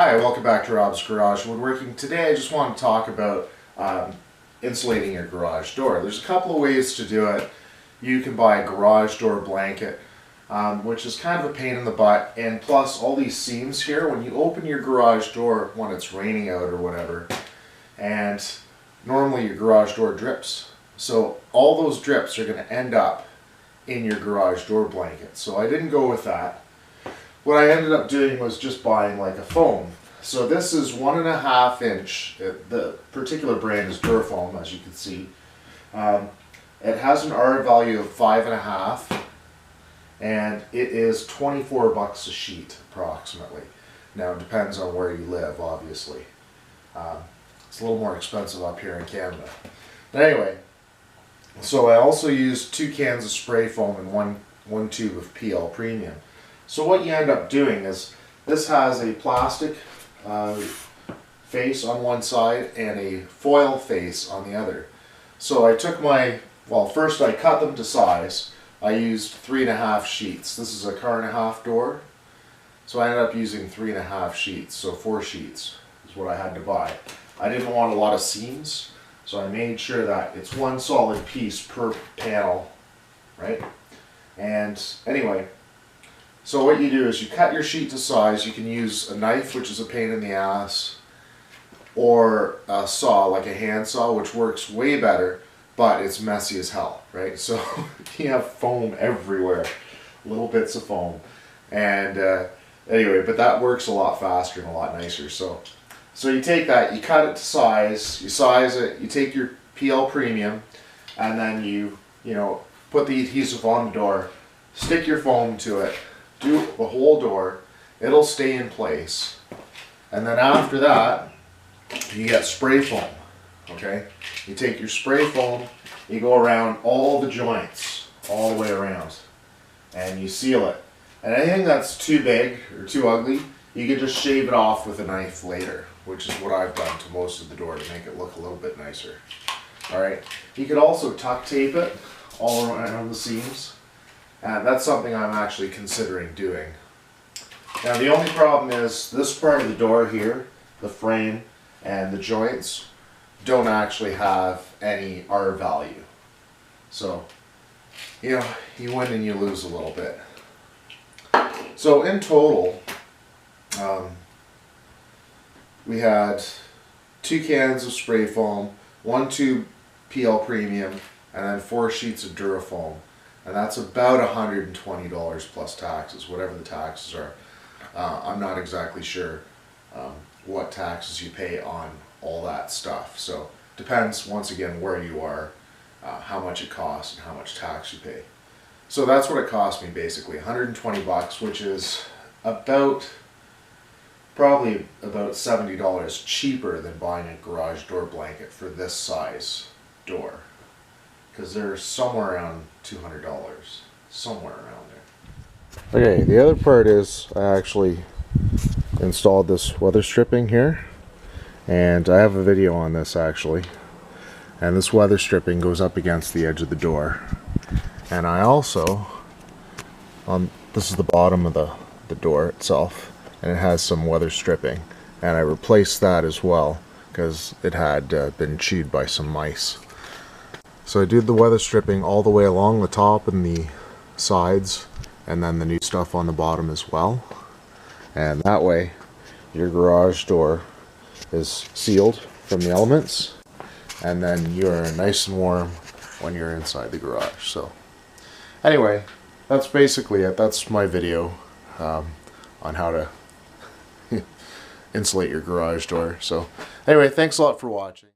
Hi, welcome back to Rob's Garage Woodworking. Today I just want to talk about insulating your garage door. There's a couple of ways to do it. You can buy a garage door blanket, which is kind of a pain in the butt, and plus all these seams here, when you open your garage door when it's raining out or whatever, and normally your garage door drips. So all those drips are going to end up in your garage door blanket. So I didn't go with that. What I ended up doing was just buying like a foam. So this is 1.5 inch. The particular brand is Durafoam, as you can see. It has an R value of 5.5, and it is 24 bucks a sheet approximately. Now it depends on where you live, obviously. It's a little more expensive up here in Canada. But anyway, so I also used 2 cans of spray foam and one tube of PL Premium. So what you end up doing is, this has a plastic face on one side and a foil face on the other. So I took first I cut them to size. I used 3.5 sheets. This is a 1.5 car door. So I ended up using 3.5 sheets, so 4 sheets is what I had to buy. I didn't want a lot of seams, so I made sure that it's one solid piece per panel, right? And anyway, so what you do is you cut your sheet to size. You can use a knife, which is a pain in the ass, or a saw, like a hand saw, which works way better, but it's messy as hell, right? So you have foam everywhere, little bits of foam. And anyway, but that works a lot faster and a lot nicer. So you take that, you cut it to size, you size it, you take your PL Premium, and then you put the adhesive on the door, stick your foam to it, do the whole door, it'll stay in place. And then after that, you get spray foam, okay? You take your spray foam, you go around all the joints, all the way around, and you seal it. And anything that's too big or too ugly, you can just shave it off with a knife later, which is what I've done to most of the door to make it look a little bit nicer. Alright, you could also tuck tape it all around the seams. And that's something I'm actually considering doing. Now the only problem is this part of the door here, the frame and the joints, don't actually have any R value. So, you win and you lose a little bit. So in total, we had 2 cans of spray foam, 1 tube PL Premium, and then 4 sheets of Durafoam. And that's about $120 plus taxes, whatever the taxes are. I'm not exactly sure what taxes you pay on all that stuff. So depends, once again, where you are, how much it costs, and how much tax you pay. So that's what it cost me basically, 120 bucks, which is probably about $70 cheaper than buying a garage door blanket for this size door. Because they're somewhere around $200, somewhere around there. Okay, the other part is I actually installed this weather stripping here, and I have a video on this actually. And this weather stripping goes up against the edge of the door. And I also, this is the bottom of the door itself, and it has some weather stripping, and I replaced that as well because it had been chewed by some mice. So I did the weather stripping all the way along the top and the sides, and then the new stuff on the bottom as well. And that way your garage door is sealed from the elements, and then you're nice and warm when you're inside the garage. So anyway, that's basically it. That's my video on how to insulate your garage door. So anyway, thanks a lot for watching.